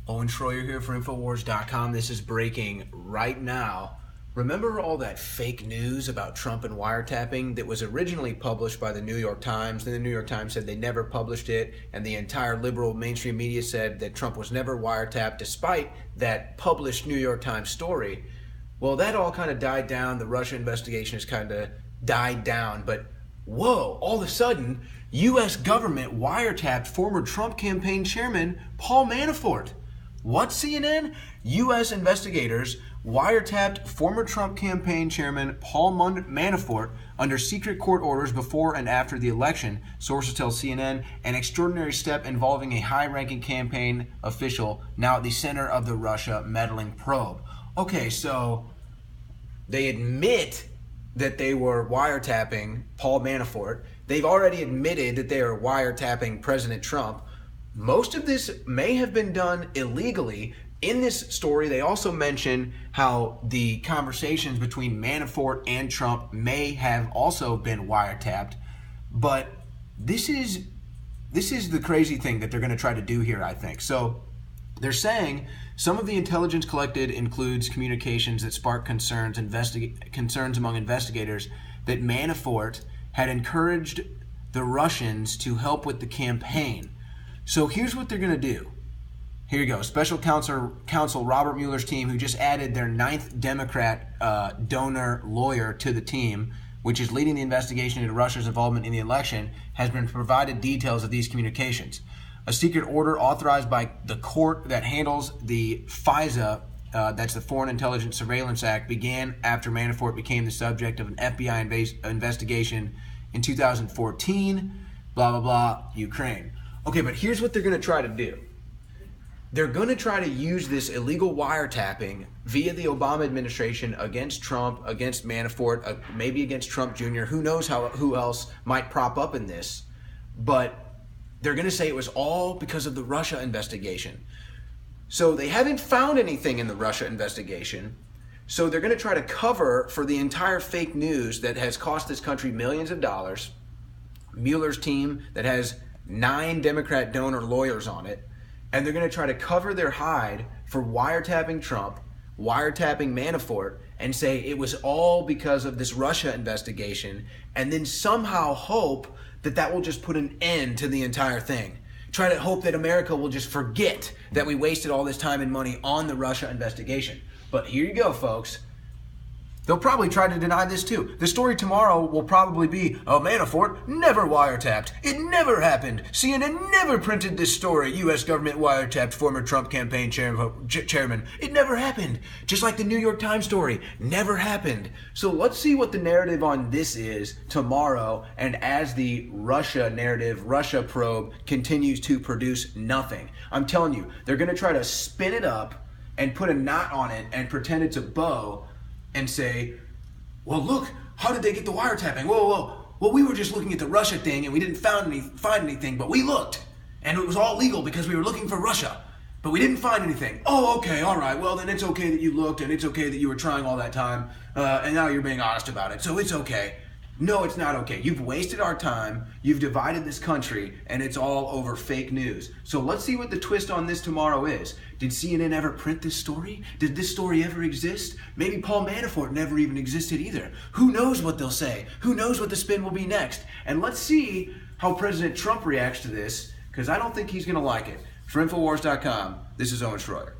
Owen Schroyer here for Infowars.com. This is breaking right now. Remember all that fake news about Trump and wiretapping that was originally published by the New York Times? Then the New York Times said they never published it, and the entire liberal mainstream media said that Trump was never wiretapped despite that published New York Times story. Well, that all kind of died down. The Russia investigation has kind of died down, but whoa, all of a sudden, U.S. government wiretapped former Trump campaign chairman Paul Manafort. What, CNN? U.S. investigators wiretapped former Trump campaign chairman Paul Manafort under secret court orders before and after the election, sources tell CNN, an extraordinary step involving a high-ranking campaign official now at the center of the Russia meddling probe. Okay, so they admit that they were wiretapping Paul Manafort. They've already admitted that they are wiretapping President Trump. Most of this may have been done illegally. In this story, they also mention how the conversations between Manafort and Trump may have also been wiretapped. But this is the crazy thing that they're going to try to do here, I think. So they're saying some of the intelligence collected includes communications that spark concerns among investigators that Manafort had encouraged the Russians to help with the campaign. So here's what they're going to do. Here you go. Special counsel Robert Mueller's team, who just added their 9th Democrat donor lawyer to the team, which is leading the investigation into Russia's involvement in the election, has been provided details of these communications. A secret order authorized by the court that handles the FISA, that's the Foreign Intelligence Surveillance Act, began after Manafort became the subject of an FBI investigation in 2014, blah, blah, blah, Ukraine. Okay, but here's what they're going to try to do. They're going to try to use this illegal wiretapping via the Obama administration against Trump, against Manafort, maybe against Trump Jr. Who knows who else might prop up in this. But they're going to say it was all because of the Russia investigation. So they haven't found anything in the Russia investigation. So they're going to try to cover for the entire fake news that has cost this country millions of dollars. Mueller's team that has 9 Democrat donor lawyers on it. And they're going to try to cover their hide for wiretapping Trump, wiretapping Manafort, and say it was all because of this Russia investigation, and then somehow hope that that will just put an end to the entire thing. Try to hope that America will just forget that we wasted all this time and money on the Russia investigation. But here you go, folks. They'll probably try to deny this too. The story tomorrow will probably be, oh, Manafort never wiretapped. It never happened. CNN never printed this story. U.S. government wiretapped former Trump campaign chairman. It never happened. Just like the New York Times story. Never happened. So let's see what the narrative on this is tomorrow, and as the Russia narrative, Russia probe continues to produce nothing. I'm telling you, they're going to try to spin it up and put a knot on it and pretend it's a bow and say, well, look, how did they get the wiretapping? Whoa. Well, we were just looking at the Russia thing and we didn't find anything, but we looked. And it was all legal because we were looking for Russia, but we didn't find anything. Oh, okay, all right. Well, then it's okay that you looked, and it's okay that you were trying all that time, and now you're being honest about it, so it's okay. No, it's not okay. You've wasted our time, you've divided this country, and it's all over fake news. So let's see what the twist on this tomorrow is. Did CNN ever print this story? Did this story ever exist? Maybe Paul Manafort never even existed either. Who knows what they'll say? Who knows what the spin will be next? And let's see how President Trump reacts to this, because I don't think he's going to like it. For Infowars.com, this is Owen Schroyer.